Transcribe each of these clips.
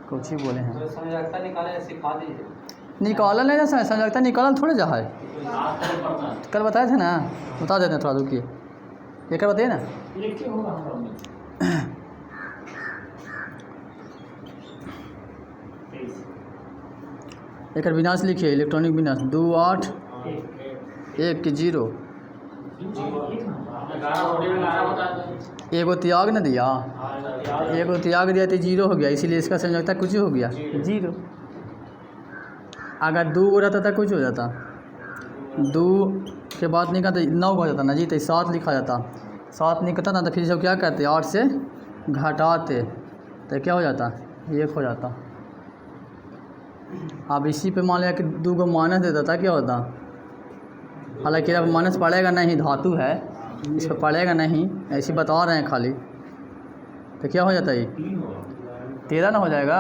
कुछ ही बोले हैं। तो संयोजकता निकाले सिखा दीजिए। निकाला नहीं ना संयोजकता निकाला थोड़े जा है। कल बताए थे ना, बता देते हैं थोड़ा रुकिए। ये कर बताइए ना। एक विनाश लिखिए, इलेक्ट्रॉनिक विनाश 2 8 1 0। एगो त्याग न दिया, एगो त्याग दिया तो 0 हो गया, इसीलिए इसका संयोजकता कुछ हो गया 0। अगर 2 हो जाता था कुछ हो जाता, 2 के बाद निकलता 9 हो जाता ना जी, तो 7 लिखा जाता। 7 निकलता ना तो फिर सब क्या करते 8 से घटाते तो क्या हो जाता 1 हो जाता। अब इसी पे मान लिया कि 2 को माइनस देता था, क्या होता, हालांकि अब माइनस पड़ेगा नहीं, धातु है इस पर पड़ेगा नहीं, ऐसे बता रहे हैं खाली। तो क्या हो जाता है 13 ना हो जाएगा,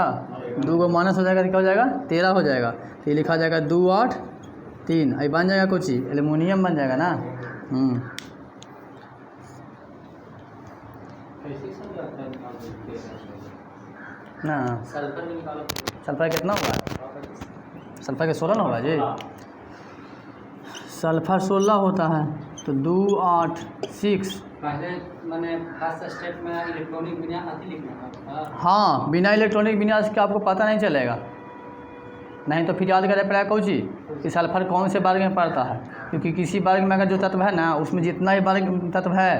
2 को माइनस हो जाएगा तो क्या हो जाएगा 13 हो जाएगा। तो ये लिखा जाएगा 2 8 3, अभी बन जाएगा कुछ ही एल्युमिनियम बन जाएगा ना। ना सल्फर कितना हुआ, सल्फर के 16 ना होगा जी, सल्फर 16 होता है। तो 2 8 6 पहले मैंने फर्स्ट स्टेप में इलेक्ट्रॉनिक विन्यास आती लिखना है। हाँ, बिना इलेक्ट्रॉनिक विन्यास के आपको पता नहीं चलेगा, नहीं तो फिर याद करें पड़ा कौची कि सल्फर कौन से वर्ग में पड़ता है, क्योंकि किसी वर्ग में अगर जो तत्व है ना उसमें जितना ही वर्ग तत्व है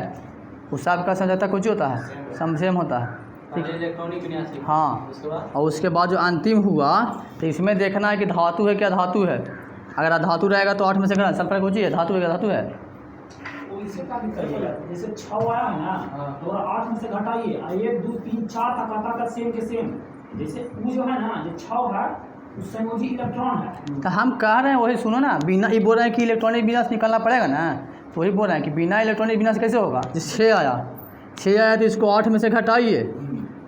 उस सबका संयोजकता कुछ होता है, सेम होता है। ठीक है, इलेक्ट्रॉनिक विन्यास हाँ। और उसके बाद जो अंतिम हुआ तो इसमें देखना है कि धातु है क्या धातु है। अगर धातु रहेगा तो 8 में से सल्फर कुछ ही है, धातु है क्या धातु है। इसे क्या करिएगा, जैसे 6 आया है ना तो 8 में से घटाइए, 1 2 3 4 तक आता का सेम के सेम। जैसे वो जो है ना जो 6 है उस संयोजी इलेक्ट्रॉन है। तो हम कह रहे हैं वही सुनो ना, बिना ये बोल रहे हैं कि इलेक्ट्रॉनिक विनाश निकालना पड़ेगा ना, तो वही बोल रहे हैं कि बिना इलेक्ट्रॉनिक विनाश कैसे होगा। जैसे 6 आया, 6 आया तो इसको 8 में से घटाइए,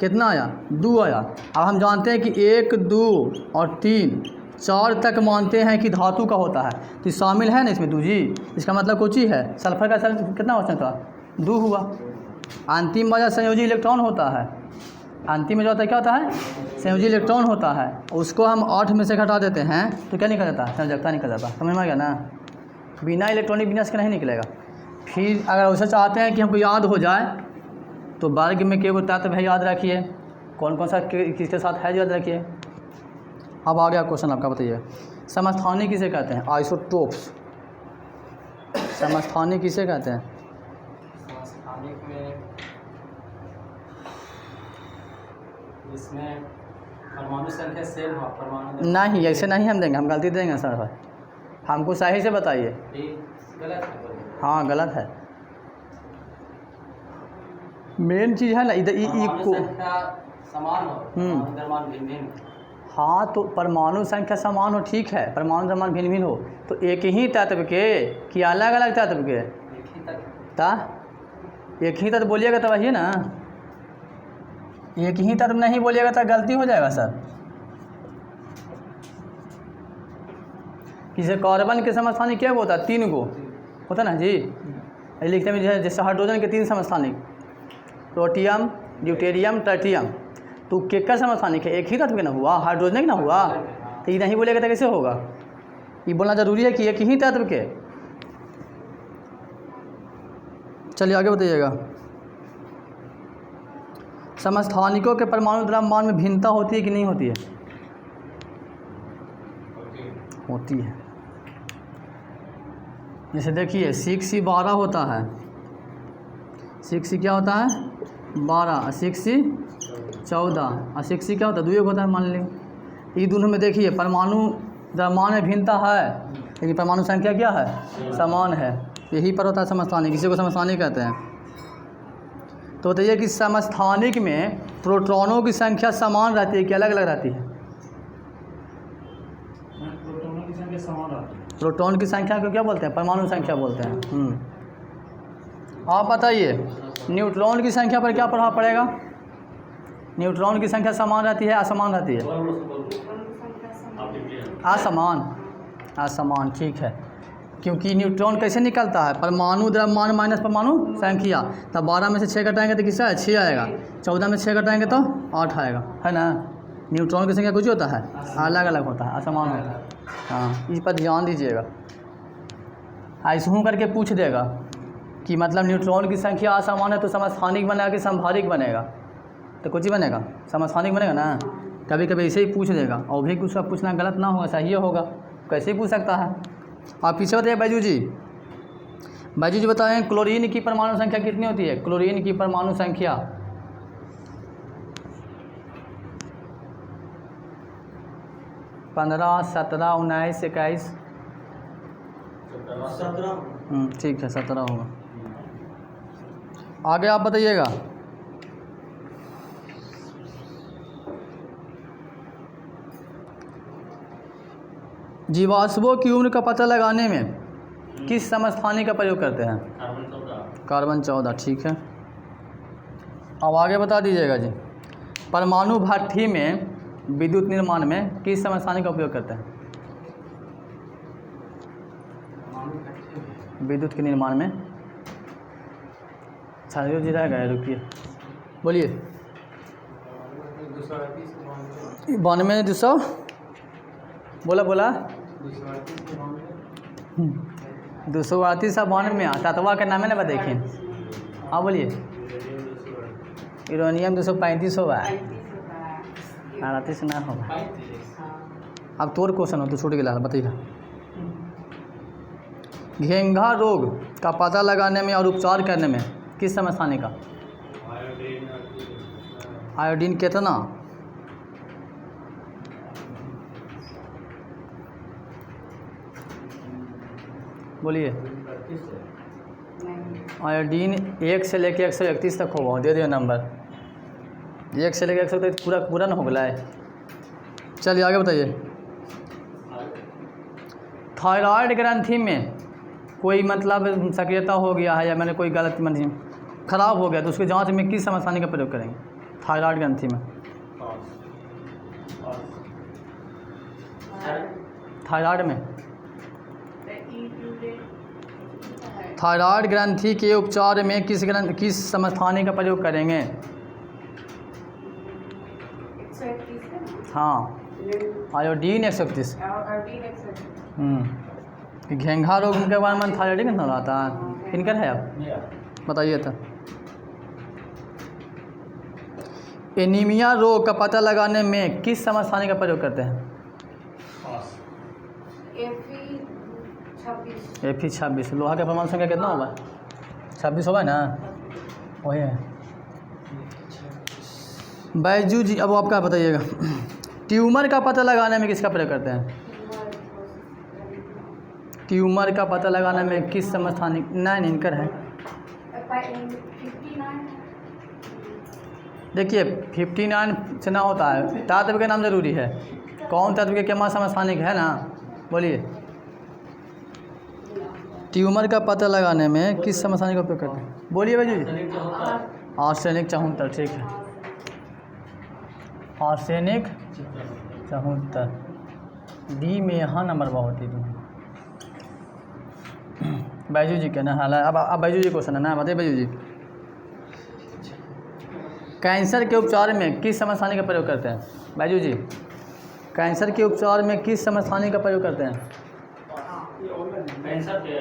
कितना आया 2 आया। अब हम जानते हैं कि 1 2 और 3 4 तक मानते हैं कि धातु का होता है, तो शामिल है ना इसमें 2 जी, इसका मतलब कुछ ही है। सल्फर का सल्फर कितना हो सकता है 2 हुआ। अंतिम वाला संयोजी इलेक्ट्रॉन होता है, अंतिम में जो होता है क्या होता है संयोजी इलेक्ट्रॉन होता है, उसको हम 8 में से घटा देते हैं तो क्या निकल जाता है संयोजकता निकल जाता है। समझ में आ गया ना, बिना इलेक्ट्रॉनिक विनाश का नहीं निकलेगा। फिर अगर उसे चाहते हैं कि हमको याद हो जाए तो वर्ग में केवल तत्व है, याद रखिए कौन कौन सा किसके साथ है याद रखिए। अब आ गया क्वेश्चन आपका, बताइए समस्थानिक किसे कहते हैं, आइसोटोप्स। समस्थानिक किसे कहते हैं, समस्थानिक में इसमें परमाणु संख्या सेम हो, परमाणु नहीं ऐसे नहीं हम देंगे, हम गलती देंगे सर भाई, हमको सही से बताइए। गलत है। हाँ गलत है, मेन चीज़ है ना इधर को समान हो, द्रव्यमान भिन्न। हाँ तो परमाणु संख्या समान हो, ठीक है, परमाणु द्रव्यमान भिन्न भिन्न हो, तो एक ही तत्व के कि अलग अलग तत्व के, एक ही तत्व बोलिएगा तो वही ना, एक ही तत्व नहीं बोलिएगा तो गलती हो जाएगा सर। किसी कार्बन के समस्थानिक क्या होता है 3 गो होता ना जी, लिखते में जो है जैसे हाइड्रोजन के 3 समस्थानिक, प्रोटियम ड्यूटेरियम ट्रिटियम, तो केकर समस्थानिक है एक ही तत्व के ना हुआ, हाइड्रोजन ना हुआ, तो ये नहीं बोलेगा तो कैसे होगा, ये बोलना जरूरी है कि एक ही तत्व के। चलिए आगे बताइएगा। समस्थानिकों के परमाणु द्रव्यमान में भिन्नता होती है कि नहीं होती है, होती है। जैसे देखिए 6C 12 होता है, 6C क्या होता है 12, 6C 14 और 6C क्या होता है 2 होता है मान लीजिए। ये दोनों में देखिए परमाणु द्रव्यमान में भिन्नता है लेकिन परमाणु संख्या क्या है समान है, यही पर होता है समस्थानिक, इसी को समस्थानिक कहते हैं। तो बताइए कि समस्थानिक में प्रोटॉनों की संख्या समान रहती है कि अलग अलग रहती है, प्रोटॉनों की संख्या समान रहती है। प्रोटॉन की संख्या को क्या बोलते हैं परमाणु संख्या बोलते हैं। आप बताइए न्यूट्रॉन की संख्या पर क्या प्रभाव पड़ेगा, न्यूट्रॉन की संख्या समान रहती है असमान रहती है, असमान, असमान ठीक है। क्योंकि न्यूट्रॉन कैसे निकलता है, परमाणु द्रव्यमान माइनस परमाणु संख्या। तब 12 में से 6 घटाएंगे तो किसका है, 6 आएगा। 14 में 6 घटाएंगे तो 8 आएगा, है ना। न्यूट्रॉन की संख्या कुछ होता है, अलग अलग होता है, असमान होता है। हाँ, इस पर ध्यान दीजिएगा। ऐसे हूँ करके पूछ देगा कि मतलब न्यूट्रॉन की संख्या असमान है तो समस्थानिक बनेगा कि संभारिक बनेगा, तो कुछ ही बनेगा, समस्थानिक बनेगा ना। कभी कभी ऐसे ही पूछ देगा, और भी कुछ पूछना गलत ना होगा, सही होगा, कैसे ही पूछ सकता है। आप पीछे बताइए बैजू जी, बैजू जी बताएं क्लोरीन की परमाणु संख्या कितनी होती है, क्लोरीन की परमाणु संख्या। पंद्रह, 17, 19, 21, ठीक है 17 होगा। आगे आप बताइएगा। जीवाश्मों की उम्र का पता लगाने में किस समस्थानिक का प्रयोग करते हैं, कार्बन 14, ठीक है। अब आगे बता दीजिएगा जी, परमाणु भट्ठी में विद्युत निर्माण में किस समस्थानिक का उपयोग करते हैं, विद्युत के निर्माण में। छात्र जी रह गए, रुकिए बोलिए। 92, 200 बोला 238 और 92 तत्वा के नाम है ना देखिए। हाँ बोलिए। यूरेनियम 235 होगा, 38 ना होगा। अब तोर क्वेश्चन हो तो छूट गया, बताइए। घेंघा रोग का पता लगाने में और उपचार करने में किस समस्थानिक का, आयोडीन कितना, बोलिए। आयोडीन 1 से लेके 131 तक होगा, दे दियो नंबर। 1 से लेके 131 पूरा ना हो गया है। चलिए आगे बताइए। थायराइड ग्रंथि में कोई मतलब सक्रियता हो गया है या मैंने कोई गलत मतलब खराब हो गया तो उसकी जांच में किस समस्थानिक का प्रयोग करेंगे, थायराइड ग्रंथि में। थायराइड में, थायराइड ग्रंथि के उपचार में किस समस्थानिक का प्रयोग करेंगे। हाँ, आयोडीन 131। घेंघा रोग के बारे में थायराइड कितना आता है, किनकर है आप बताइए तो। एनीमिया रोग का पता लगाने में किस समस्थानिक का प्रयोग करते हैं, Fe26। लोहा का परमाणु संख्या कितना होगा, 26 होगा ना, वही है। बैजू जी अब आपका बताइएगा। ट्यूमर का पता लगाने में किसका प्रयोग करते हैं, ट्यूमर का पता लगाने में किस समस्थानिक, 9 इनकर है। देखिए 59 से ना होता है, तत्व का नाम जरूरी है, कौन तत्व के क्या समस्थानिक है ना, बोलिए। ट्यूमर का पता लगाने में किस समस्थानिक का उपयोग करते हैं, बोलिए भाई जी। आर्सेनिक 74, ठीक है। आर्सेनिक 74, डी में यहाँ नंबर बहुत ही बैजू जी के ना हाल है। अब बैजू जी क्वेश्चन है ना, बताइए बैजू जी। कैंसर के उपचार में किस समस्थानिक का प्रयोग करते हैं, बैजू जी। कैंसर के उपचार में किस समस्थानिक का प्रयोग करते हैं, कैंसर के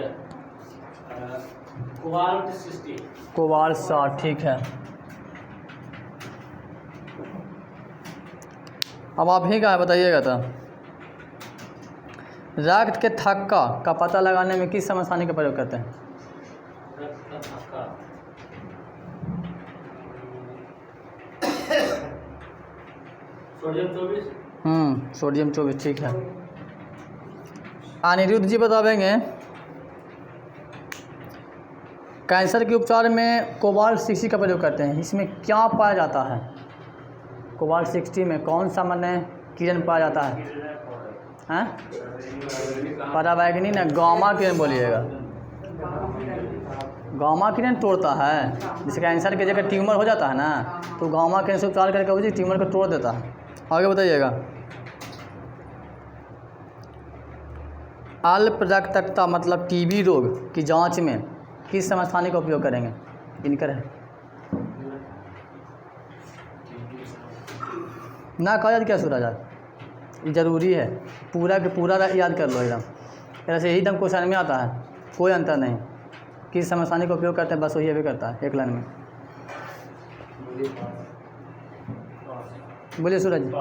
कोबाल्ट 60, ठीक है। अब आप ही कहा बताइएगा तो। रक्त के थक्का का पता लगाने में किस समस्थानिक का प्रयोग करते हैं, सोडियम 24। सोडियम 24, ठीक है। अनिरुद्ध जी बतावेंगे कैंसर के उपचार में कोबाल्ट 60 का प्रयोग करते हैं, इसमें क्या पाया जाता है, कोबाल्ट 60 में कौन सा माने किरण पाया जाता है, हैं पराबैंगनी ना गामा किरण बोलिएगा। गामा किरण तोड़ता है, जैसे कैंसर के जगह ट्यूमर हो जाता है ना तो गामा किरण से उपचार करके वो ट्यूमर को तोड़ देता है। आगे बताइएगा। अल्प रक्तकता मतलब टीबी रोग की जांच में किस समस्थानिक का उपयोग करेंगे? इनकर है ना कहा याद क्या सूरज यार, ये ज़रूरी है, पूरा के पूरा याद कर लो एकदम। ऐसे ही एकदम क्वेश्चन में आता है, कोई अंतर नहीं। किस समस्थानिक का उपयोग करते हैं, बस वही अभी करता है एक लाइन में। बोलिए सूरज।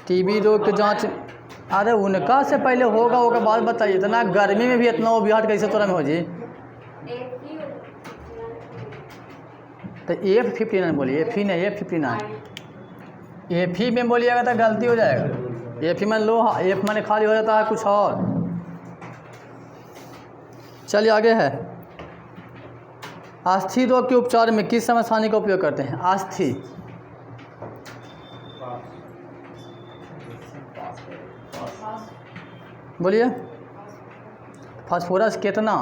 टीबी रोग की जांच, अरे उनका से पहले होगा होगा बाद बताइए। इतना गर्मी में भी इतना वो बिहार कैसे तोरा में हो जी? तो F59 बोलिए, F नहीं F59। F में बोलिएगा तो गलती हो जाएगा। F में लो, F मैंने खाली हो जाता है कुछ और। चलिए आगे है, अस्थि रोग के उपचार में किस समस्थानिक का उपयोग करते हैं? अस्थि, बोलिए। फास्फोरस कितना?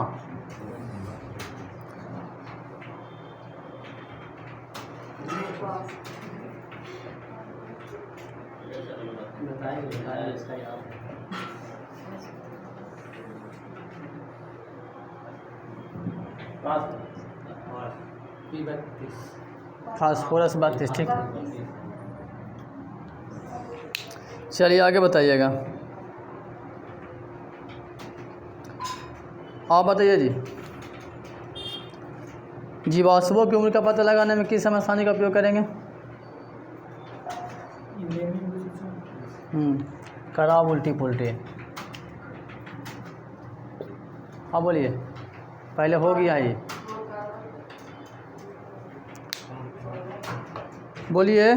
फास्फोरस 32, ठीक है। चलिए आगे बताइएगा, आप बताइए जी। जीवाश्मों की उम्र का पता लगाने में किस समस्थानिक का उपयोग करेंगे? खराब उल्टी पुल्टी। हाँ बोलिए, पहले हो गया ये, बोलिए।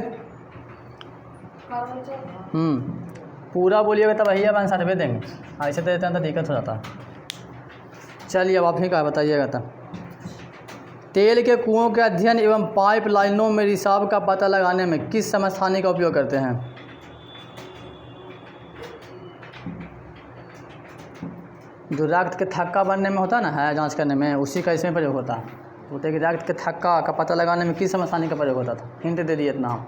पूरा बोलिएगा तब भैया आंसर भी देंगे, ऐसे तो देते हैं तो दिक्कत हो जाता है। चलिए अब आप ही का बताइएगा तब। तेल के कुओं के अध्ययन एवं पाइप लाइनों में रिसाव का पता लगाने में किस समस्थानिक का उपयोग करते हैं? जो रक्त के थक्का बनने में होता है ना, है जांच करने में, उसी का इसमें प्रयोग होता है। होता है कि रक्त के थक्का का पता लगाने में किस समस्थानिक का प्रयोग होता था? हिंट दे दिए इतना।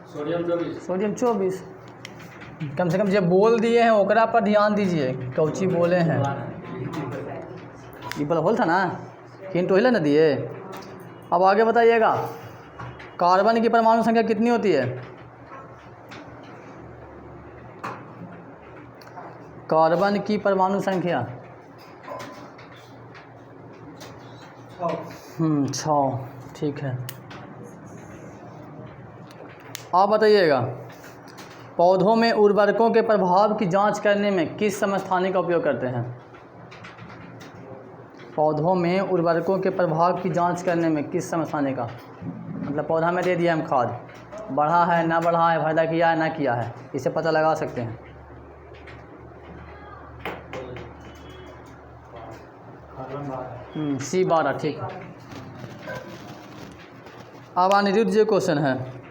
सोडियम 24। कम से कम जब बोल दिए हैं ओकरा पर ध्यान दीजिए, कौची बोले हैं। ये बोला होल था ना, हिंट वही ना दिए। अब आगे बताइएगा, कार्बन की परमाणु संख्या कितनी होती है? कार्बन की परमाणु संख्या 6, ठीक है। आप बताइएगा, पौधों में उर्वरकों के प्रभाव की जांच करने में किस समस्थानिक का उपयोग करते हैं? पौधों में उर्वरकों के प्रभाव की जांच करने में किस समस्थानिक का, मतलब पौधा में दे दिया हम खाद, बढ़ा है ना बढ़ा है, फायदा किया है ना किया है, इसे पता लगा सकते हैं। C12, ठीक है। अब अनिरुद्ध जो क्वेश्चन है,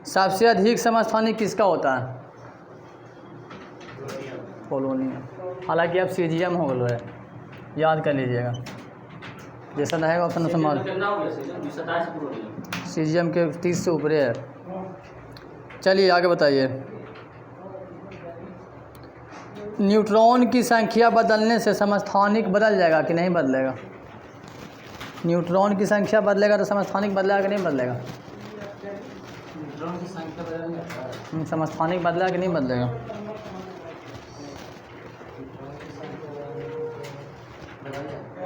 सबसे अधिक समस्थानिक किसका होता है? पोलोनियम। हालांकि अब सीजियम हो गया है, याद कर लीजिएगा, जैसा रहेगा ऑप्शन संभाल। सीजियम के 30 से ऊपर है। चलिए आगे बताइए, न्यूट्रॉन की संख्या बदलने से समस्थानिक बदल जाएगा कि नहीं बदलेगा? न्यूट्रॉन की संख्या बदलेगा तो समस्थानिक बदलेगा कि नहीं बदलेगा? न्यूट्रॉन की संख्या बदलेगा, समस्थानिक बदलेगा कि नहीं बदलेगा?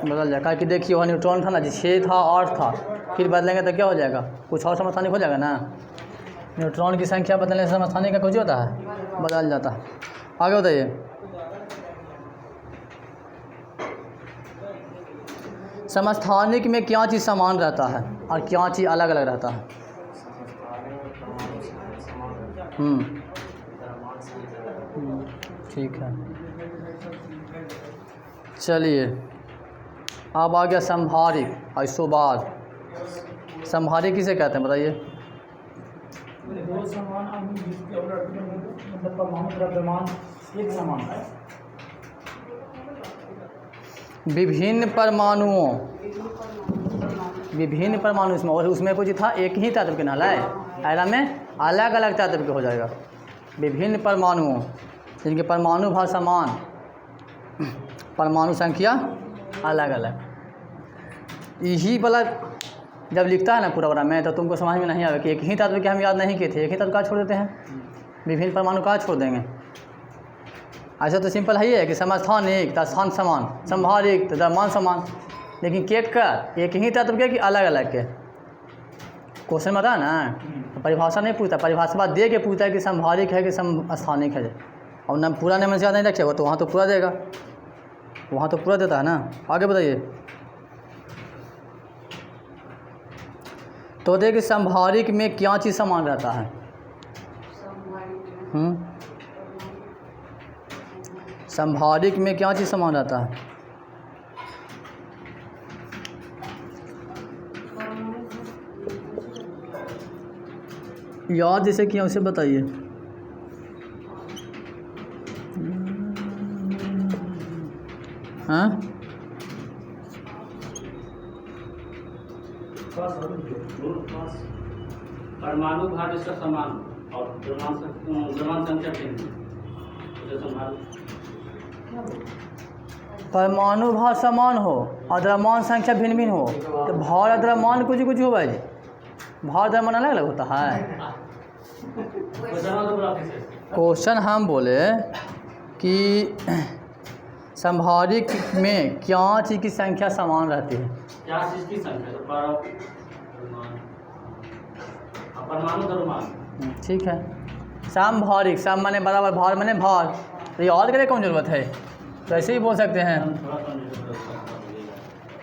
बदल जाएगा, कि देखिए वहाँ न्यूट्रॉन था ना जी, 6 था 8 था, फिर बदलेंगे तो क्या हो जाएगा? कुछ और समस्थानिक हो जाएगा ना। न्यूट्रॉन की संख्या बदलने से समस्थानिक का कुछ होता है, बदल जाता है। आगे बताइए, समस्थानिक में क्या चीज़ समान रहता है और क्या चीज़ अलग अलग रहता है? ठीक है। चलिए अब आ गया संभारिक, आइसोबार। संभारिक किसे कहते हैं बताइए? दो समान अणु जिसके मतलब परमाणु द्रव्यमान एक समान है। विभिन्न परमाणु इसमें, और उसमें कुछ था एक ही तत्व के नाला है, ऐरा में अलग अलग तत्व के हो जाएगा। विभिन्न परमाणुओं जिनके परमाणु भार समान, परमाणु संख्या अलग अलग। यही वाला जब लिखता है ना पूरा में तो तुमको समझ में नहीं आएगा कि एक ही तत्व के हम याद नहीं किए थे, एक ही तत्व का छोड़ देते हैं, विभिन्न परमाणु का छोड़ देंगे। ऐसा तो सिंपल है कि समस्थानिक तथा स्थान समान, संभारिक तथा मान समान, लेकिन केक का एक ही तत्व के कि अलग अलग के। क्वेश्चन बता ना तो परिभाषा नहीं पूछता, परिभाषा दे के पूछता है कि संभारिक है कि समस्थानिक है, और न पूरा नाम से याद नहीं रखेगा तो वहाँ तो पूरा देगा, वहाँ तो पूरा देता है ना। आगे बताइए। तो देखिए संभारिक में क्या चीज़ समान रहता है? संभारिक में क्या चीज़ समान रहता है? याद जैसे किया उसे बताइए। हाँ परमाणु भार इसका समान और द्रव्यमान संख्या भिन्न। परमाणु भार समान हो और द्रव्यमान संख्या भिन्न भिन्न हो तो भार और द्रव्यमान कुछ कुछ हो भाई, भार द्रव्यमान अलग अलग होता है। क्वेश्चन हम बोले कि संभारिक में क्या चीज़ की संख्या समान रहती है? क्या चीज़ की संख्या? तो परमाणु द्रव्यमान। ठीक है। संभारिक सम माने बराबर, भार माने भार, तो याद करे कौन ज़रूरत है, तो ऐसे ही बोल सकते हैं।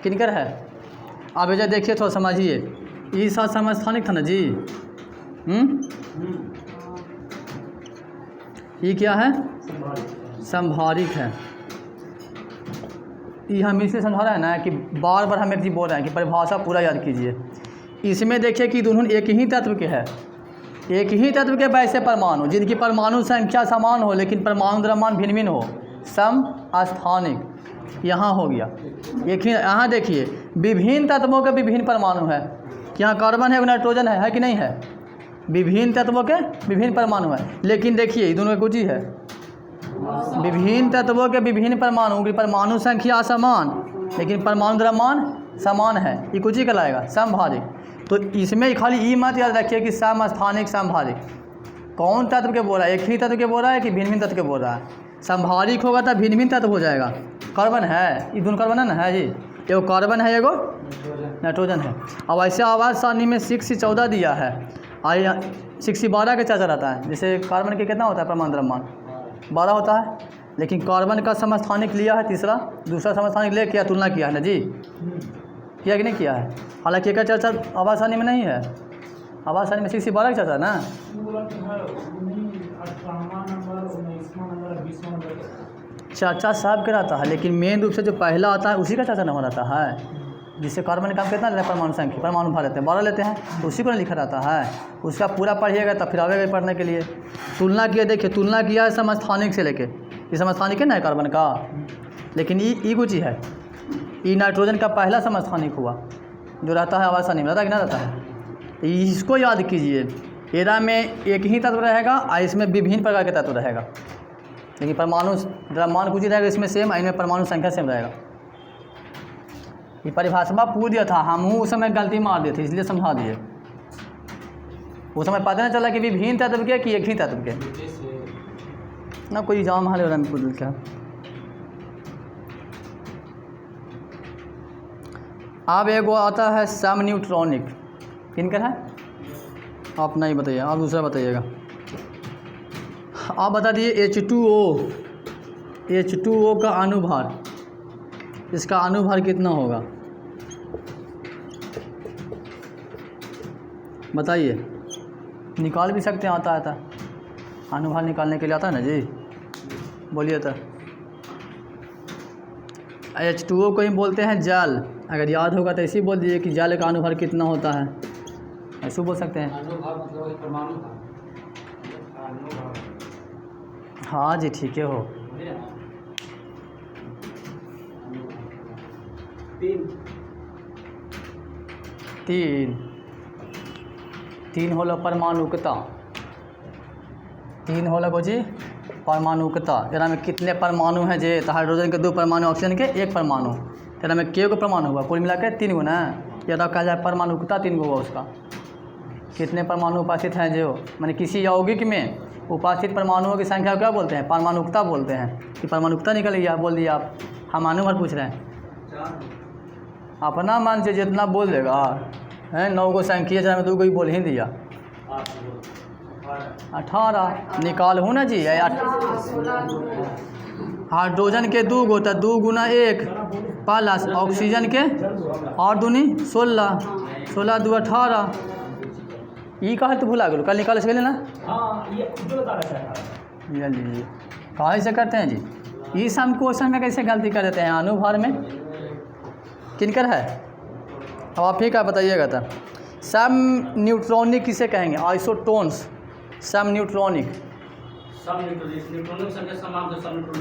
किनकर है? आप इधर देखिए थोड़ा समझिए। ये साथ समस्थानिक था ना जी। ये क्या है? संभारिक है। ये हम इसलिए समझा रहे हैं ना कि बार बार हम एक चीज़ बोल रहे हैं कि परिभाषा पूरा याद कीजिए। इसमें देखिए कि दोनों एक ही तत्व के हैं, एक ही तत्व के वैसे परमाणु जिनकी परमाणु संख्या समान हो लेकिन परमाणु द्रव्यमान भिन्न भिन्न हो, समस्थानिक। यहाँ हो गया एक ही। यहाँ देखिए विभिन्न तत्वों के विभिन्न परमाणु है, यहाँ कार्बन है, नाइट्रोजन है कि नहीं है? विभिन्न तत्वों के विभिन्न परमाणु है, लेकिन देखिए दोनों कुछ ही है। विभिन्न तत्वों के विभिन्न परमाणु की परमाणु संख्या समान लेकिन परमाणु द्रव्यमान समान है, ये कुछ ही कहलाएगा समभारिक। तो इसमें खाली ये मत याद रखिए कि समस्थानिक समभारिक कौन तत्व के बोल रहा है, एक ही तत्व के बोल रहा है कि भिन्न भिन्न तत्व के बोल रहा है। समभारिक होगा तो भिन्न भिन्न तत्व हो जाएगा। कार्बन है, ये दोनों कार्बन है ना, है जी, एगो कार्बन है एगो नाइट्रोजन है। अब ऐसे आवाज़ सारणी में 6 से 14 दिया है, और 6 से 12 का चर्चा रहता है। जैसे कार्बन के कितना होता है परमाणु द्रव्यमान? 12 होता है, लेकिन कार्बन का समस्थानिक लिया है तीसरा, दूसरा समस्थानिक ले किया, तुलना किया है ना जी, किया कि नहीं किया है? हालांकि एक चर्चा आवाज़ सारणी में नहीं है, आवाज़ सारणी में 6 से 12 की चर्चा ना। चर्चा सब के रहता है, लेकिन मेन रूप से जो पहला आता है उसी का चर्चा नहीं रहता है। जिससे कार्बन का काम कितना लेते हैं? परमाणु संख्या, परमाणु भार लेते हैं 12 लेते हैं, तो उसी को लिखा रहता है। उसका पूरा पढ़िएगा तब फिर आवेगा पढ़ने के लिए। तुलना किया, देखिए तुलना किया है समस्थानिक से लेके, ये समस्थानिक है ना कार्बन का, लेकिन ये कुछ ही है। ये नाइट्रोजन का पहला समस्थानिक हुआ जो रहता है आवाज़ सारणी में, रहता है कि ना रहता है? तो इसको याद कीजिए। एरा में एक ही तत्व रहेगा और इसमें विभिन्न प्रकार के तत्व रहेगा, लेकिन परमाणु द्रव्यमान कुछ ही रहेगा इसमें सेम, इनमें परमाणु संख्या सेम रहेगा। ये परिभाषा पूछ दिया था, हम उस समय गलती मार दिए थे इसलिए समझा दिए। उस समय पता नहीं चला कि विभिन्न तत्व के कि एक ही तत्व के ना। कोई एग्जाम हाल हो रहा है पूछ क्या? अब एगो आता है सम न्यूट्रॉनिक, किनकर है? आप नहीं बताइए, आप दूसरा बताइएगा। आप बता दिए H2O, H2O का अनुभार, इसका अनुभार कितना होगा बताइए? निकाल भी सकते हैं, आता है अनुभार निकालने के लिए आता है ना जी, बोलिए तो। H2O को ही बोलते हैं जल, अगर याद होगा तो ऐसे ही बोल दीजिए कि जल का अनुभार कितना होता है, ऐसे बोल सकते हैं। अनुभार मतलब परमाणु भार। हाँ जी ठीक है हो। 3 होलो परमाणुकता, तीन होला को जी परमाणुकता। एकरा में कितने परमाणु हैं जे? तो हाइड्रोजन के 2 परमाणु, ऑक्सीजन के 1 परमाणु। एकरा में के गो परमाणु हुआ? कुल मिला के 3 गो ना। ये तो कहा जाए परमाणुकता 3 गो हुआ उसका। कितने परमाणु उपस्थित हैं जो माने किसी यौगिक में उपस्थित परमाणुओं की संख्या को क्या बोलते हैं? परमाणुकता बोलते हैं। कि परमाणुकता निकल गया, बोल दिया आप। हम अनु भर पूछ रहे हैं, अपना मन से जितना बोल देगा है। 9 गो संख्या जरा में 2 गो ही बोल ही दिया। 18 निकाल हूँ ना जी। हाइड्रोजन के 2 गो तो 2 गुना 1 प्लस ऑक्सीजन के और दूनी 16, 16 2 18। ये कहा तो भुला गए, कल निकाल सके ना। हाँ, ये खुद बता रहा है। ले लीजिए। कहाँ से करते हैं जी? इस हम क्वेश्चन में कैसे गलती कर देते हैं? अनुभर में किनकर है? अब आप ही का बताइएगा। तो सम न्यूट्रॉनिक किसे कहेंगे? आइसोटोन्स। सम न्यूट्रॉनिक।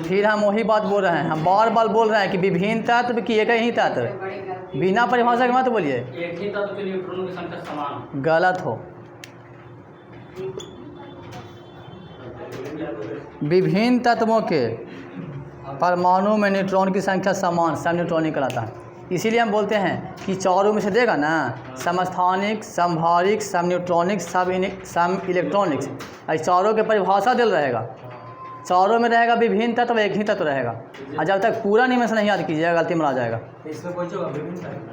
फिर हम वही बात बोल रहे हैं, हम बार बार बोल रहे हैं कि विभिन्न तत्व कि एक ही तत्व। बिना परिभाषा के मत बोलिए, एक ही तत्व के न्यूट्रॉनों की संख्या समान। गलत हो। विभिन्न तत्वों के परमाणु में न्यूट्रॉन की संख्या समान, सम न्यूट्रॉनिक कहलाता है। इसीलिए हम बोलते हैं कि चारों में से देगा ना, समस्थानिक, समभारिक, सम न्यूट्रॉनिक, सम इलेक्ट्रॉनिक्स। इस चारों के परिभाषा दिल रहेगा। चारों में रहेगा विभिन्न तत्व, एक ही तत्व रहेगा। और जब तक पूरा निमेशन नहीं याद कीजिएगा गलती में आ जाएगा।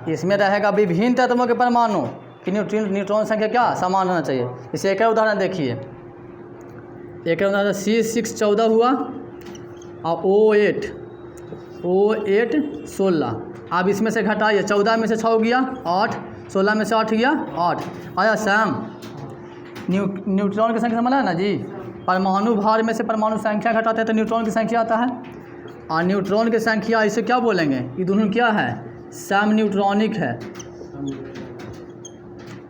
इसमें रहेगा विभिन्न तत्वों के परमाणु कि न्यूट्रॉन संख्या क्या समान होना चाहिए। इसे एक उदाहरण देखिए। एक उदाहरण C6 14 हुआ और O8 16। अब इसमें से घटाइए, 14 में से 6 गया 8, 16 में से 8 गया 8। आया सैम। न्यूट्रॉन की संख्या समान है ना जी। परमाणु भार में से परमाणु संख्या घटाते हैं तो न्यूट्रॉन की संख्या आता है। और न्यूट्रॉन की संख्या इसे क्या बोलेंगे? ये दोनों क्या है? सम न्यूट्रॉनिक है।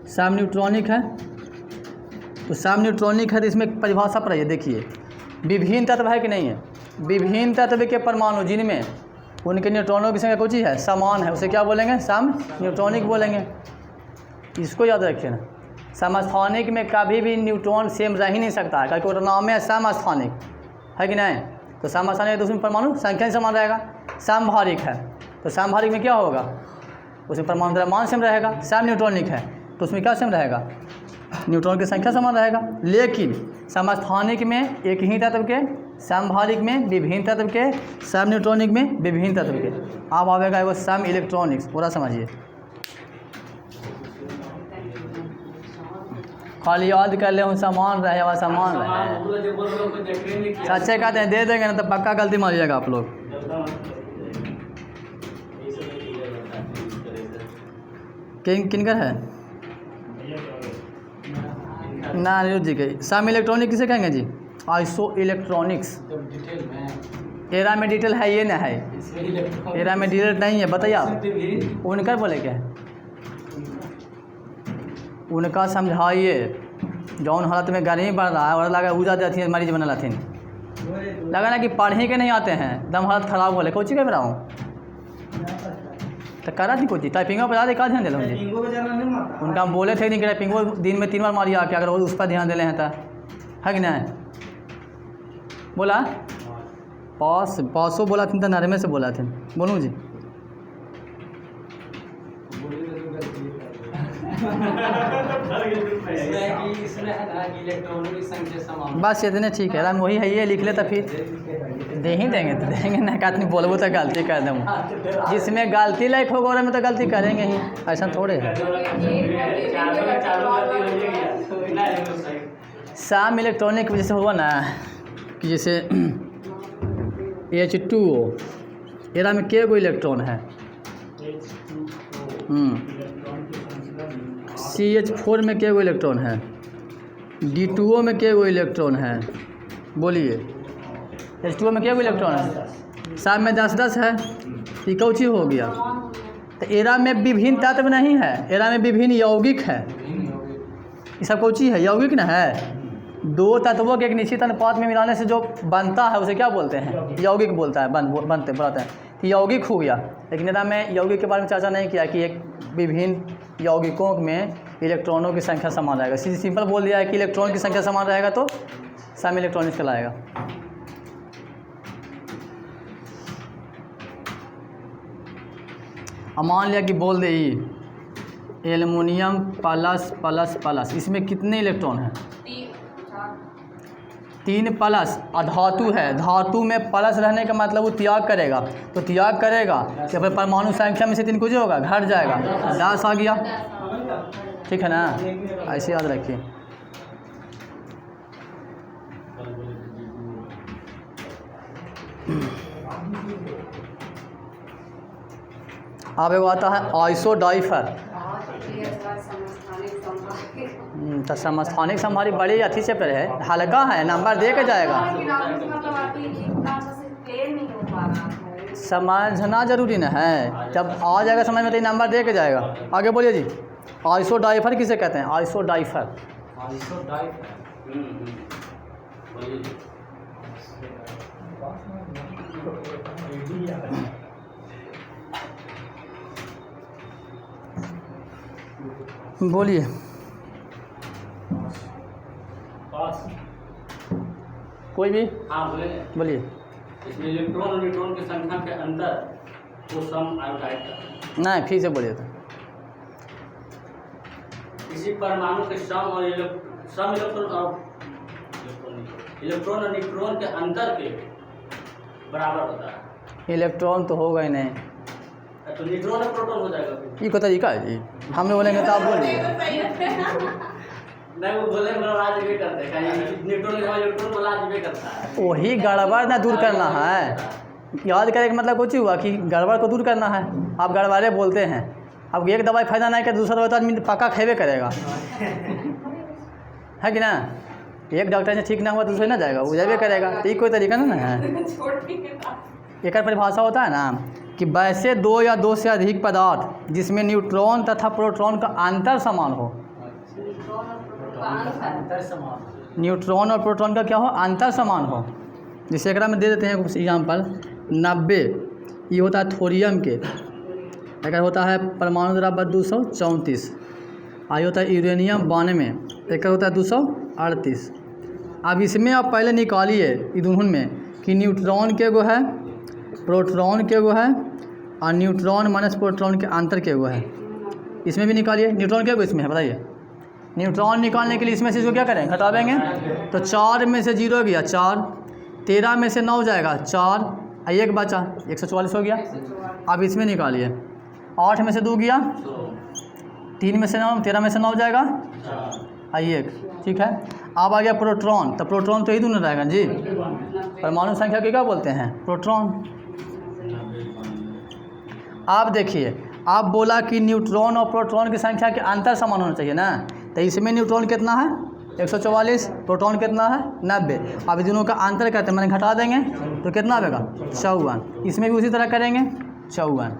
सम न्यूट्रॉनिक है। तो सम न्यूट्रॉनिक है तो इसमें परिभाषा पर आइए देखिए। विभिन्न तत्व है कि नहीं है? विभिन्न तत्व के परमाणु जिनमें उनके न्यूट्रॉनों की संख्या कौन सी है? समान है, उसे क्या बोलेंगे? सम न्यूट्रॉनिक बोलेंगे। इसको याद रखिए ना। समस्थानिक में कभी भी न्यूट्रॉन सेम रह ही नहीं सकता है, क्योंकि उसका नाम है समस्थानिक, है कि नहीं? तो समस्थानिक तो उसमें परमाणु संख्या ही समान रहेगा। समभारिक है तो समभारिक में क्या होगा? उसमें परमाणु द्रव्यमान सेम रहेगा। सम न्यूट्रॉनिक है तो उसमें क्या सेम रहेगा? न्यूट्रॉन की संख्या समान रहेगा। लेकिन समस्थानिक में एक ही तत्व के, समभारिक में विभिन्न तत्व के, सम न्यूट्रॉनिक में विभिन्न तत्व के। अब आवेगा वो सम इलेक्ट्रॉनिक्स। पूरा समझिए, खाली याद कर ले। समान रहे वह समान रहे। सच्चे कहते हैं दे देंगे ना तो पक्का गलती मारिएगा आप लोग। किनकर है? ना अनिरुद्ध जी के। सम इलेक्ट्रॉनिक किसे कहेंगे जी? Isoelectronics. एरा में डिटेल है ये ना है? एरा में डिटेल नहीं है, बताइए आप। उनका बोले क्या है? उनका समझाइए। जौन हालत में गर्मी बढ़ रहा है और लगा ऊजा देती मरीज बना लथिन, लगा ना कि पढ़े के नहीं आते हैं, दम हालत ख़राब हो ले। कोची कह रहा हूँ तो करा थी कोची टाइपिंगों पर ज़्यादा का ध्यान दे मुझे। उनका हम बोले थे नहीं कि टाइपिंगो दिन में 3 बार मारिए आके, अगर उस पर ध्यान दे हैं तो, है कि नहीं? बोला पासो बोला थी तो नरमे से बोला थे। बोलूँ जी? बस इतने ठीक है। वही है ये लिख ले तो फिर दे ही देंगे तो देंगे ना। कहते बोलबो तो गलती कर दूँ। जिसमें गलती लायक होगा और में तो गलती करेंगे ही, ऐसा थोड़े है। सम इलेक्ट्रॉनिक की वजह से हुआ ना कि जैसे H2O, एरा में के गो इलेक्ट्रॉन है? CH4 में के गो इलेक्ट्रॉन है? D2O में के गो इलेक्ट्रॉन है? बोलिए। H2O में क्या गो इलेक्ट्रॉन है? सब में 10-10 है। ये कौची हो गया? तो एरा में विभिन्न तत्व नहीं है, एरा में विभिन्न यौगिक है। ये सब कौची है? यौगिक ना है। 2 तत्वों के एक निश्चित अनुपात में मिलाने से जो बनता है उसे क्या बोलते हैं? यौगिक बोलता है। बनते हैं तो यौगिक हो गया। लेकिन एरा में यौगिक के बारे में चर्चा नहीं किया कि एक विभिन्न यौगिकों में इलेक्ट्रॉनों की संख्या समान रहेगा। सीधी सिंपल बोल दिया है कि इलेक्ट्रॉन की संख्या समान रहेगा तो सम इलेक्ट्रॉनिक्स कहलाएगा। अब मान लिया कि बोल दे एल्युमिनियम प्लस प्लस प्लस, इसमें कितने इलेक्ट्रॉन हैं? 3 प्लस। और धातु है, धातु में प्लस रहने का मतलब वो त्याग करेगा, तो त्याग करेगा तो फिर परमाणु संख्या में से 3 कुछ होगा, घट जाएगा, 10 आ गया। ठीक है ना, ऐसे याद रखिए। अब एगो आता है आइसोडाइफर। तो समस्थानिक संभारी बड़ी अथी से पर है, हल्का है, नंबर दे के जाएगा। समझना जरूरी न है, जब आ जाएगा समझ में तो नंबर दे के जाएगा। आगे बोलिए जी, आइसोडाइफर किसे कहते हैं? आइसोडाइफर बोलिए। कोई भी? हाँ बोलिए। इसमें इलेक्ट्रॉन और न्यूट्रॉन की संख्या के अंतर को सम आयोडाइड का। नहीं, फिर से बोलिए तो। किसी परमाणु के सम इलेक्ट्रॉन और न्यूट्रॉन के अंतर के बराबर होता है। इलेक्ट्रॉन तो होगा ही नहीं, तो न्यूट्रॉन और प्रोटॉन हो जाएगा फिर। ये को तरीका है जी, हम लोग बोलेंगे तो आप बोलिए। नहीं, वो बोले लाज भी करते हैं, न्यूट्रॉन के इलेक्ट्रॉन को लाज भी करता है। वही गड़बड़ ना दूर करना है, याद करने का मतलब कुछ हुआ कि गड़बड़ को दूर करना है। आप गड़बड़े बोलते हैं, अब एक दवाई फायदा नहीं कर, दूसरा दवाई तो आदमी पक्का खेबे करेगा, है कि ना? एक डॉक्टर से ठीक ना हुआ तो दूसरे ना जाएगा, वो जाबे करेगा। तो ये कोई तरीका ना है। एक परिभाषा होता है ना कि वैसे 2 या 2 से अधिक पदार्थ जिसमें न्यूट्रॉन तथा प्रोटॉन का अंतर समान हो। न्यूट्रॉन और प्रोटॉन का क्या हो? अंतर समान हो। जैसे एक में दे देते हैं एग्जाम्पल, 90 ये होता है थोरियम के, अगर होता है परमाणु द्रव्य 234, आई होता है यूरेनियम 92, एक होता है 238। अब इसमें आप पहले निकालिए इधुन में कि न्यूट्रॉन के गो है, प्रोटॉन के गो है, और न्यूट्रॉन माइनस प्रोटॉन के अंतर के गो है। इसमें भी निकालिए न्यूट्रॉन के गो इसमें है, बताइए। न्यूट्रॉन निकालने के लिए इसमें से इसको क्या करें? घटावेंगे, तो 4 में से 0 गया 4, 13 में से 9 जाएगा 4, 1 बचा 144 हो गया। अब इसमें निकालिए, 8 में से 2 गया, 3 में से 9, 13 में से 9 जाएगा 1, ठीक है। अब आ गया प्रोटॉन, तो प्रोटॉन तो ही दोनों रहेगा जी, परमाणु संख्या के क्या बोलते हैं? प्रोटॉन। आप देखिए, आप बोला कि न्यूट्रॉन और प्रोटॉन की संख्या के अंतर समान होना चाहिए ना, तो इसमें न्यूट्रॉन कितना है? 144, प्रोटॉन कितना है? 90। अब इन दोनों का अंतर करते हैं, मैंने घटा देंगे तो कितना आएगा? 54। इसमें भी उसी तरह करेंगे, 54।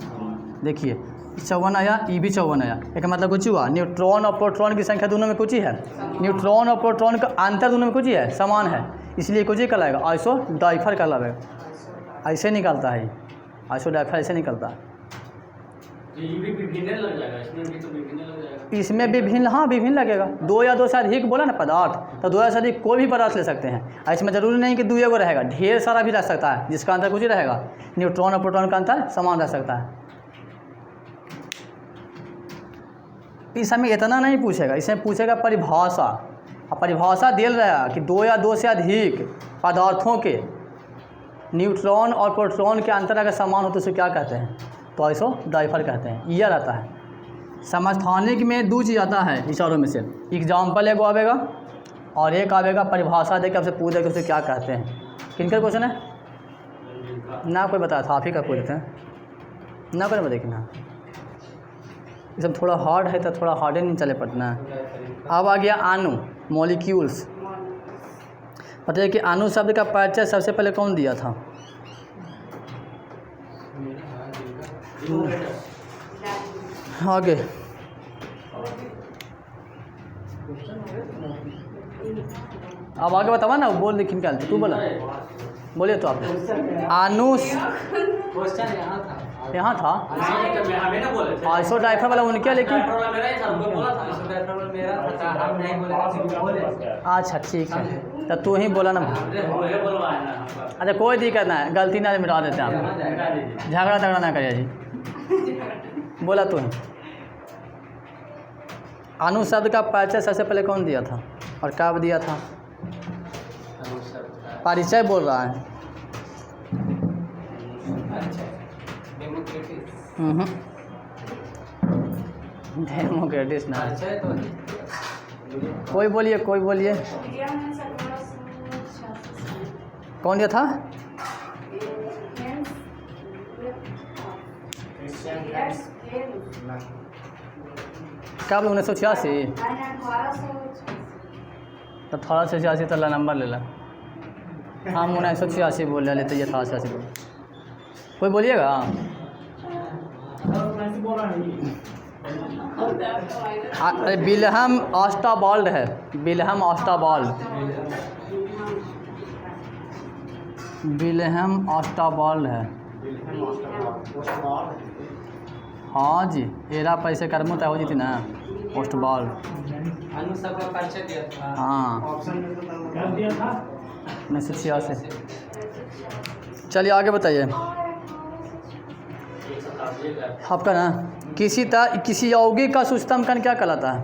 देखिए 54 आया, ये भी 54 आया। एक मतलब कुछ हुआ, न्यूट्रॉन और प्रोटॉन की संख्या दोनों में कुछ ही है, न्यूट्रॉन और प्रोटॉन का अंतर दोनों में कुछ ही है, समान है, इसलिए कुछ ही कहलाएगा, आइसोडाइफर कहलाएगा। ऐसे निकलता है आइसोडाइफर, ऐसे निकलता है। ये भी विभिन्न लग जाएगा, इसमें भी तो विभिन्न लग जाएगा। इसमें विभिन्न, हाँ विभिन्न लगेगा। 2 या 2 से अधिक बोला ना पदार्थ, तो 2 या से अधिक कोई भी पदार्थ ले सकते हैं। इसमें जरूरी नहीं कि 2 एगो रहेगा, ढेर सारा भी रह सकता है जिसका अंतर कुछ ही रहेगा। न्यूट्रॉन और प्रोटॉन का अंतर समान रह सकता है। इस हमें इतना नहीं पूछेगा, इसमें पूछेगा परिभाषा। अब परिभाषा दे रहा है कि 2 या 2 से अधिक पदार्थों के न्यूट्रॉन और प्रोटॉन के अंतर अगर समान हो तो उसे क्या कहते हैं? तो आइसोडाइफर कहते हैं। यह रहता है समस्थानिक में 2 चीज़ आता है विचारों में से, एग्जाम्पल एगो आवेगा और एक आवेगा परिभाषा देकर आपसे पूछ देगा उसे क्या कहते हैं। किनका क्वेश्चन है? ना कोई बताया था, आप ही का पूछते हैं ना, कोई बताइए ना। ये सब थोड़ा हार्ड है तो थोड़ा हार्ड ही नहीं चले पड़ना। अब आ गया अणु, मॉलिक्यूल्स। पता है कि अणु शब्द का परिचय सबसे पहले कौन दिया था? आगे अब आगे बतावा ना, बोल देखिए क्या तू बोला, बोलिए तो आप। अणु यहाँ था आइसोडाइफर वाला उनके, लेकिन इलेक्ट्रॉन मेरा था, हम नहीं बोले। अच्छा ठीक है, तो तू ही बोला ना। वही बोलवाए ना हमको। अच्छा कोई दिक्कत ना है, गलती ना मिटा देते हैं आप, हटा दीजिए। झगड़ा तगड़ा ना करिए जी। बोला तू ही। अनु शब्द का परिचय सबसे पहले कौन दिया था और कब दिया था? परिचय बोल रहा है। डेमोक्रेटिस ना, कोई बोलिए कोई बोलिए। कौन दिया था? कब 1986? तो 1886 तो ला नंबर ले ला। हम 1986 बोल रहे लेते, ये 1886 बोल। कोई बोलिएगा। अरे विल्हेम ऑस्टाबाल्ड है, विल्हेम ऑस्टाबाल्ड, विल्हेम ऑस्टाबाल्ड है। हाँ जी, एरा पैसे कर्मों तय हो जीती ना, ऑस्टाबाल्ड। अनु सब का परिचय दिया था। हाँ कब दिया था? 1986। चलिए आगे बताइए आपका ना। किसी यौगिक का सूक्ष्मतम कण क्या कहलाता है?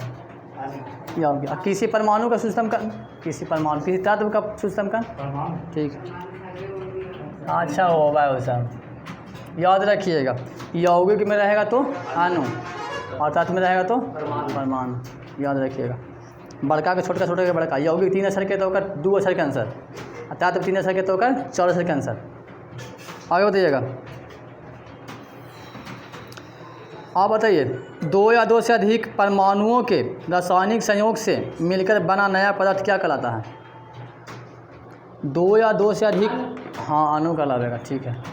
यौगिक। किसी परमाणु का सूक्ष्मतम कण, किसी तत्व का सूक्ष्मतम कण, ठीक है। अच्छा होगा वो सब याद रखिएगा। यौगिक में रहेगा तो अणु और तत्व में रहेगा तो परमाणु, याद रखिएगा। बड़का के छोटका, छोटे के बड़का। यौगिक 3 अक्षर के तो होकर 2 अक्षर के आंसर, तत्व 3 अक्षर के तो होकर 4 अक्षर के आंसर। आगे बताइएगा। आप बताइए, 2 या 2 से अधिक परमाणुओं के रासायनिक संयोग से मिलकर बना नया पदार्थ क्या कहलाता है? 2 या 2 से अधिक, हाँ अणु कहलाएगा, ठीक है।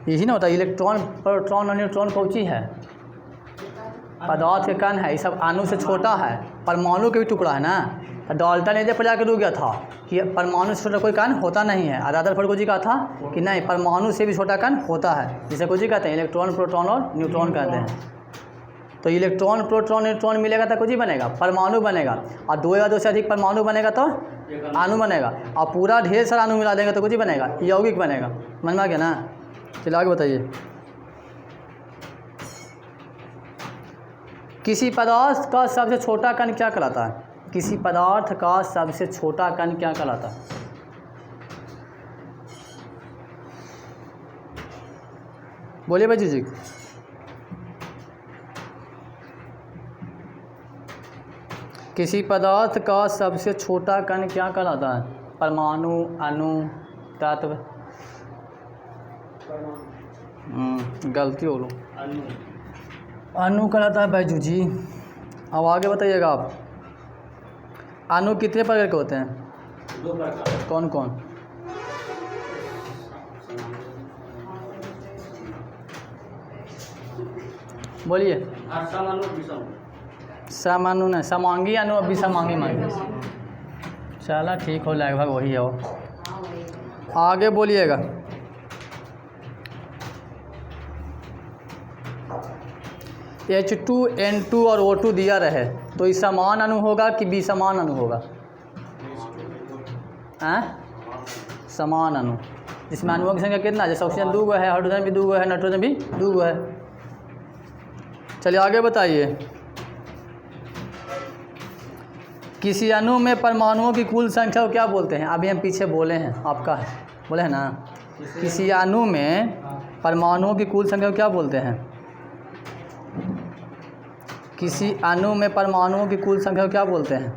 यही ना होता है। इलेक्ट्रॉन, प्रोटॉन और न्यूट्रॉन कौन चीज़ है? पदार्थ के कण है। ये सब अणु से छोटा है, परमाणु के भी टुकड़ा है ना। तो डाल्टन ने पर जाकर रुक गया था कि परमाणु से छोटा कोई कण होता नहीं है। रदरफोर्ड को जी कहा था कि नहीं, परमाणु से भी छोटा कण होता है, जिसे को जी कहते हैं इलेक्ट्रॉन, प्रोटॉन और न्यूट्रॉन कहते हैं। तो इलेक्ट्रॉन, प्रोटॉन, न्यूट्रॉन मिलेगा तो कुछ ही बनेगा, परमाणु बनेगा। और 2 या 2 से अधिक परमाणु बनेगा तो अणु बनेगा। और पूरा ढेर सारा अणु मिला देंगे तो कुछ ही बनेगा, यौगिक बनेगा। समझ में आ गया ना? चलिए आगे बताइए। किसी पदार्थ का सबसे छोटा कण क्या कहलाता है? किसी पदार्थ का सबसे छोटा कण क्या कहलाता है? बोलिए भाई जी। किसी पदार्थ का सबसे छोटा कण क्या कहलाता है? परमाणु, अणु, तत्व? गलती हो लो, अणु कहलाता है बैजू जी। अब आगे बताइएगा आप। अणु कितने प्रकार के होते हैं? 2 प्रकार। कौन कौन? बोलिए। समानु विषम। समानु नहीं, समांगी अणु और विषमांगी मांगी। चला ठीक हो, लगभग वही है वो। आगे बोलिएगा। H2N2 और O2 दिया रहे तो ये समान अणु होगा कि विसमान अणु होगा? समान अणु, जिसमें अणुओं की संख्या कितना? जैसे ऑक्सीजन 2 है, हाइड्रोजन भी 2 है, नाइट्रोजन भी 2 है। चलिए आगे बताइए। किसी अणु में परमाणुओं की कुल संख्या को क्या बोलते हैं? अभी हम पीछे बोले हैं, आपका है, बोले हैं ना। किसी अणु में परमाणुओं की कुल संख्या को क्या बोलते हैं? किसी अणु में परमाणुओं की कुल संख्या को क्या बोलते हैं?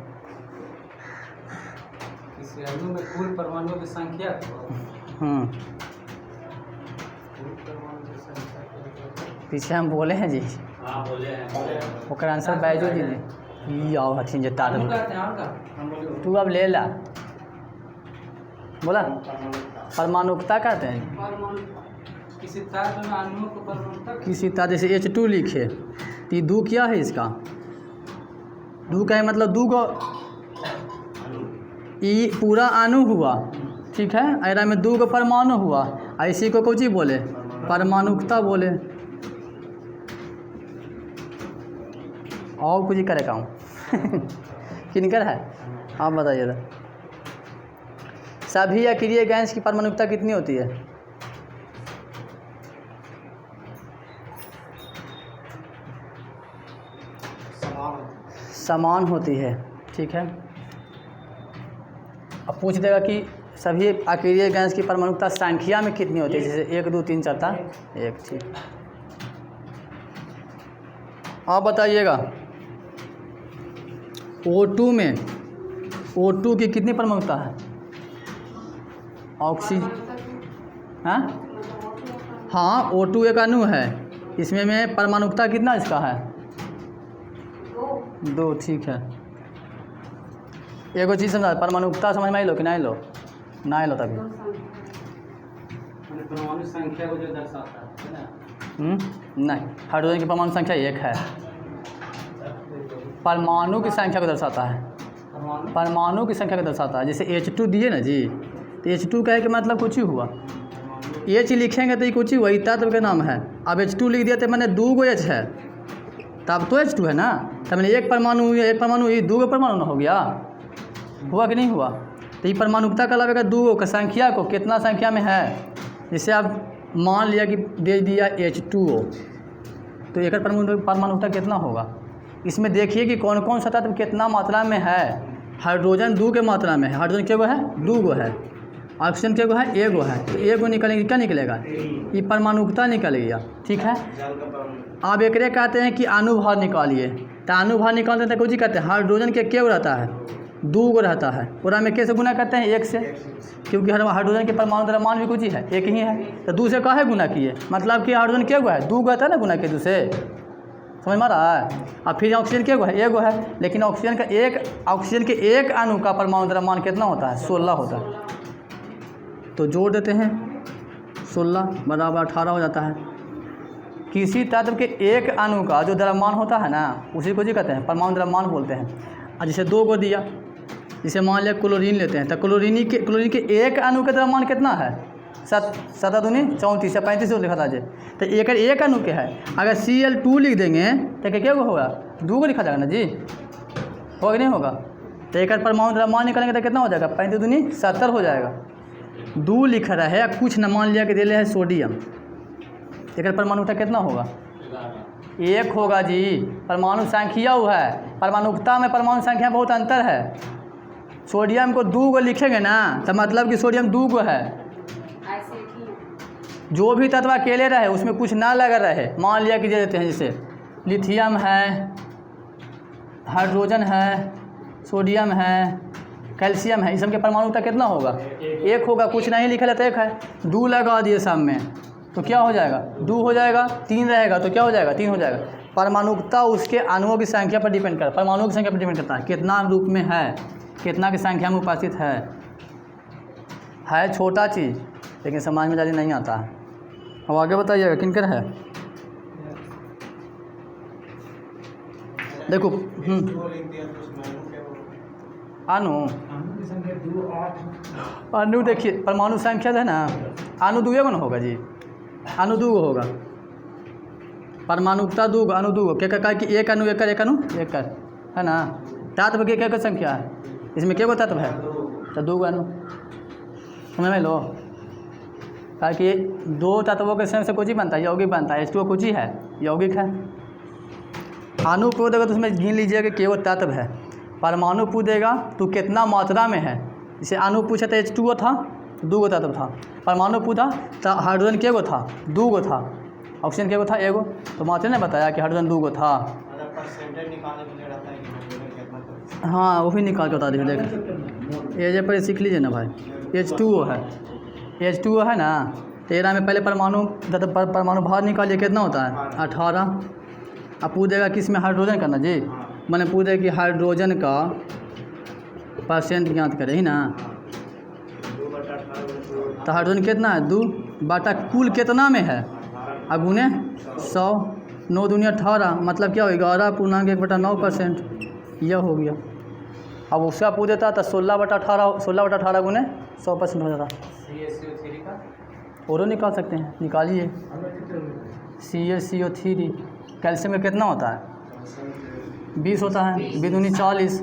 किसी अणु में कुल परमाणुओं की संख्या पीछे हम बोले हैं जी। हाँ बोले हैं। ओकर आंसर बैजो जी ने। आओ हथिन जे तार तू अब ले ला। बोला परमाणुकता कहते हैं। किसी तत्व में अणुओं को परमाणुकता, किसी तत्व, जैसे H2 लिखे तो ये 2 क्या है इसका? 2 का मतलब 2 को ये पूरा अणु हुआ, ठीक है। ऐरा में 2 को परमाणु हुआ इसी को कुछ ही बोले, परमाणुकता बोले। और कुछ ही करे काम किनकर है आप बताइए तो। सभी अक्रिय गैस की परमाणुकता कितनी होती है? समान होती है। ठीक है, अब पूछ देगा कि सभी अक्रिय गैस की परमाणुकता संख्या में कितनी होती है, जैसे 1 2 3 4 था 1। ठीक, आप बताइएगा O2 में O2 की कितनी परमाणुकता है? ऑक्सीजन, हाँ O2 एक अणु है, इसमें में परमाणुकता कितना इसका है? 2। ठीक है, एगो चीज़ समझा, परमाणुकता समझ में आई लो कि नहीं लो? ना लो तभी परमाणु संख्या को जो दर्शाता है ना। नहीं, हाइड्रोजन की परमाणु संख्या 1 है, परमाणु की संख्या को दर्शाता है। परमाणु की संख्या को दर्शाता है। जैसे H2 दिए ना जी, तो H2 कहे कि मतलब कुछ ही हुआ, H लिखेंगे तो ये कुछ ही वही तत्व का नाम है। अब H2 लिख दिया तो मैंने 2 गो H है, तब तो H2 है ना। तब मैंने एक परमाणु ये 2 गो परमाणु ना हो गया, हुआ कि नहीं हुआ? तो ये परमाणुकता का लावेगा 2 गो का संख्या को कितना संख्या में है। जैसे आप मान लिया कि दे दिया H2O, तो एक परमाणुकता कितना होगा? इसमें देखिए कि कौन कौन सा तत्व कितना मात्रा में है। हाइड्रोजन 2 के मात्रा में है, हाइड्रोजन क्या गो है? 2 गो है। ऑक्सीजन क्या गो है? 1 गो है। तो 1 गो निकलेगी, क्या निकलेगा? ये परमाणुकता निकल गया। ठीक है, आप एक कहते हैं कि अणुभार निकालिए, तो अणुभार निकालते हैं तो कुछ ही कहते हैं हाइड्रोजन के क्या रहता है? 2 गो रहता है। पूरा में कैसे गुना करते हैं? 1 से, क्योंकि हाइड्रोजन के परमाणु द्रव्यमान भी कुछ ही है, 1 ही है। तो 2 से काहे गुना किए? मतलब कि हाइड्रोजन क्या गो है? 2 गो है ना, गुना किए 2 से, समझ में रहा है? अब फिर ऑक्सीजन क्या है? 1 गो है, लेकिन ऑक्सीजन के एक अणु का परमाणु द्रव्यमान कितना होता है? 16 होता है। तो जोड़ देते हैं, 16 बराबर 18 हो जाता है। किसी तत्व के एक अणु का जो द्रव्यमान होता है ना, उसी को जी कहते हैं परमाणु द्रव्यमान बोलते हैं। और जैसे 2 को दिया, जैसे मान लिया क्लोरीन लेते हैं, तो क्लोरीन के एक अणु का द्रव्यमान कितना है? 7 दूनी 34 या 35 लिखा था जी। तो एक अणु के है, अगर Cl2 लिख देंगे तो क्या होगा? 2 को लिखा जाएगा ना जी, होगा कि नहीं होगा? तो एक परमाणु द्रव्यमान निकालेंगे तो कितना हो जाएगा? 35 दूनी 70 हो जाएगा। 2 लिख रहा है, कुछ न मान लिया कि दे रहे हैं सोडियम, एक परमाणुकता कितना होगा? 1 होगा जी। परमाणु संख्या वो है, परमाणुकता में परमाणु संख्या बहुत अंतर है। सोडियम को 2 गो लिखेंगे ना, तो मतलब कि सोडियम 2 गो है। जो भी तत्व अकेले रहे उसमें कुछ ना लगा रहे, मान लिया कि दे देते हैं, जैसे लिथियम है, हाइड्रोजन है, सोडियम है, कैल्शियम है, इस सब के परमाणुकता कितना होगा? 1 होगा। कुछ नहीं लिखा रहता 1 है, 2 लगा दिए सब में तो क्या हो जाएगा? 2 हो जाएगा। 3 रहेगा तो क्या हो जाएगा? 3 हो जाएगा। परमाणुकता उसके अणुओं की संख्या पर डिपेंड करता है, परमाणुओं की संख्या पर डिपेंड करता है, कितना रूप में है, कितना की संख्या में उपस्थित है छोटा चीज़, लेकिन समाज में ज़्यादा नहीं आता है। अब आगे बताइएगा किनकर है? देखो अणु देखिए, परमाणु संख्या है ना, अणु 2 गो ना होगा जी, अणु 2 गो होगा। परमाणुकता 2 गो, अणु 2 गो, क्या कि एक अणु है ना। तत्व की क्या संख्या है? इसमें क्या तत्व है? तो 2 गो अणु, समझ में लो। ताकि 2 तत्वों के संग से कुछ ही बनता है, यौगिक बनता है। H2O कुछ ही है, यौगिक है। अणु को देगा तो उसमें गिन लीजिएगा कि वो तत्व है। परमाणु पूछेगा तो कितना मात्रा में है। जैसे अणु पूछा था H2O था, 2 गो तत्व था। परमाणु पूछा तो हाइड्रोजन क्या गो था? 2 गो था। ऑक्सीजन क्या गो था? 1 गो। तो मात्रा ने बताया कि हाइड्रोजन 2 गो था। हाँ, वो भी निकाल के बता दीजिए। देख ये पर सीख लीजिए ना भाई। H2O है, H2O है ना, तो एरा में पहले परमाणु भार निकालिए, कितना होता है? 18। अब पूछेगा किस में? हाइड्रोजन करना जी, मैंने पूछे कि हाइड्रोजन का परसेंट ज्ञात करें ही ना। तो हाइड्रोजन कितना है? 2 बटा कुल कितना में है? अगुने 100, 9 दूनी 18, मतलब क्या हो? 11.1/9%। यह हो गया। अब उसका पूछ देता तो 16/18 गुने 100% हो जाता। और निकाल सकते हैं, निकालिए। CaCO3 कैल्शियम का कितना होता है? 20 होता है, 20 दूनी 40।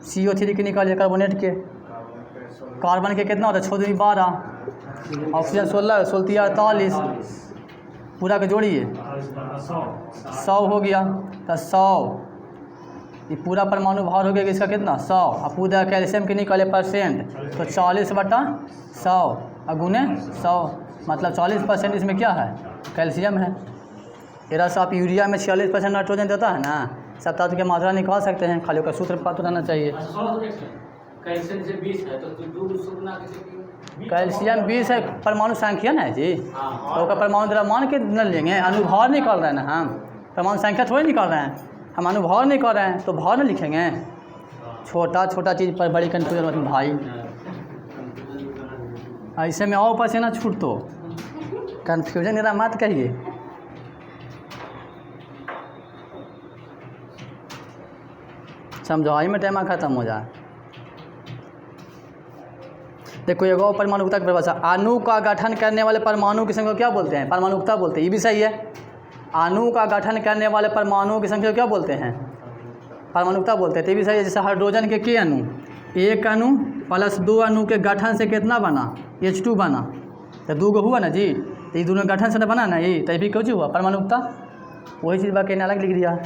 CO3 के निकालिए, कार्बोनेट के। कार्बन के कितना होता है? 6 दूनी 12, ऑक्सीजन 16, 16 48, पूरा के जोड़िए 100 हो गया। तो 100 ये पूरा परमाणु भार हो गया इसका कितना? 100। अब पूरा कैल्शियम के निकाले परसेंट, तो 40/100 और गुने 100, मतलब 40% इसमें क्या है? कैल्शियम है। इधर से आप यूरिया में 46% नाइट्रोजन देता है ना, सब तत्व की मात्रा निकाल सकते हैं, खाली का सूत्र पता रहना चाहिए। कैल्शियम से 20 है तो 2 गुना कैसे? कैल्शियम 20 है, परमाणु संख्या ना है जी, तो उसका परमाणु द्रव्यमान के न लेंगे, अनुभार निकाल रहे हैं ना हम, परमाणु संख्या थोड़ी निकाल रहे हैं हम, अनुभार निकाल रहे हैं तो भार न लिखेंगे। छोटा छोटा चीज़ पर बड़ी कन्फ्यूजन होती है भाई, ऐसे में आओ पैसे ना छूट, तो कन्फ्यूजन इतना मत कहिए। समझाई में टाइम खत्म हो जाए। देखो एक और परमाणुकता की परिभाषा, अणु का गठन करने वाले परमाणु की संख्या क्या बोलते हैं? परमाणुकता बोलते हैं, ये भी सही है। अणु का गठन करने वाले परमाणुओं की संख्या क्या बोलते हैं? परमाणुकता बोलते हैं, तो ये भी सही है। जैसे हाइड्रोजन के अणु, एक अणु प्लस 2 अणु के गठन से कितना बना? H2 बना, तो 2 गो हुआ ना जी, तो ये दोनों गठन से बना ना, ये तो भी कुछ हुआ परमाणुकता। वही चीज़ बाकी अलग लिख दिया।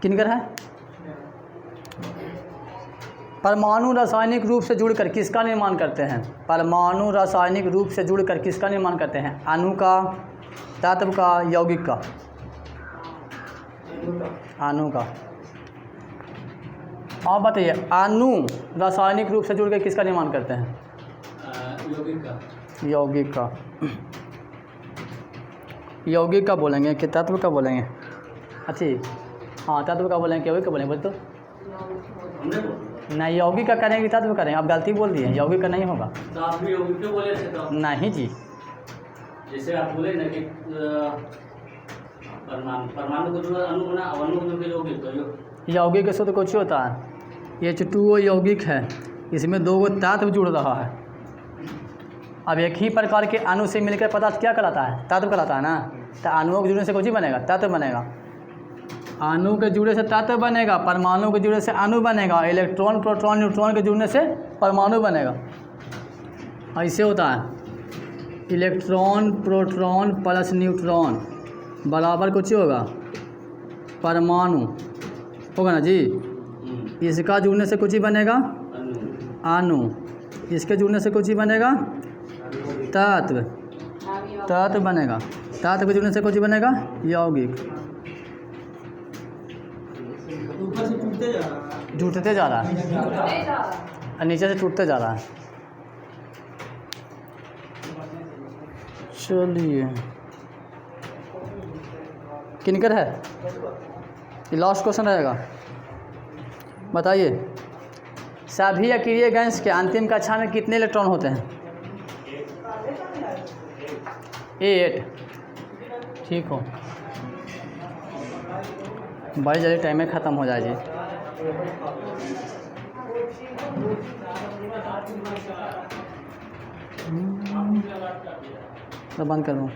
किनकर है? परमाणु रासायनिक रूप से जुड़कर किसका निर्माण करते हैं? परमाणु रासायनिक रूप से जुड़कर किसका निर्माण करते हैं? अणु का, तत्व का, यौगिक का? अणु का। आप बताइए, अणु रासायनिक रूप से जुड़कर किसका निर्माण करते हैं? यौगिक का। यौगिक का। यौगिक का बोलेंगे कि तत्व का बोलेंगे? अच्छी, हाँ तत्व का बोलेंगे, यौगिक का बोलेंगे? बोल तो नहीं, यौगिक का करेंगे तत्व करेंगे? आप गलती बोल दिए, यौगिक का नहीं होगा। तो आप भी यौगिक के बोले थे तो? नहीं जी, जैसे आप बोले ना कि परमाणु को जो अणु बना, अणु को जो यौगिक, तो यौगिक शुद्ध कुछ होता है, H2O यौगिक है, इसमें 2 गो तत्व जुड़ रहा है। अब एक ही प्रकार के अणु से मिलकर पदार्थ क्या कहलाता है? तत्व कहलाता है ना। तो अणुओं के जुड़ने से कुछ ही बनेगा, तत्व बनेगा। अणु के जुड़े से तत्व बनेगा, परमाणु के जुड़े से अणु बनेगा, इलेक्ट्रॉन प्रोटॉन न्यूट्रॉन के जुड़ने से परमाणु बनेगा। ऐसे होता है, इलेक्ट्रॉन प्रोटॉन प्लस न्यूट्रॉन बराबर कुछ होगा परमाणु, होगा ना जी। इसका जुड़ने से कुछ ही बनेगा अणु, इसके जुड़ने से कुछ ही बनेगा तत्व, तत्व बनेगा, तत्व के जुड़ने से कुछ ही बनेगा यौगिक। ऊपर से टूटते जा रहा है, जुटते जा रहा है और नीचे से टूटते जा रहा है। चलिए, किनकर है ये? लास्ट क्वेश्चन रहेगा। बताइए, सभी अक्रिय गैस के अंतिम कक्षा में कितने इलेक्ट्रॉन होते हैं? 8। ठीक हो भाई, जल्दी टाइम में ख़त्म हो जाए जी। तो बंद कर दूँ।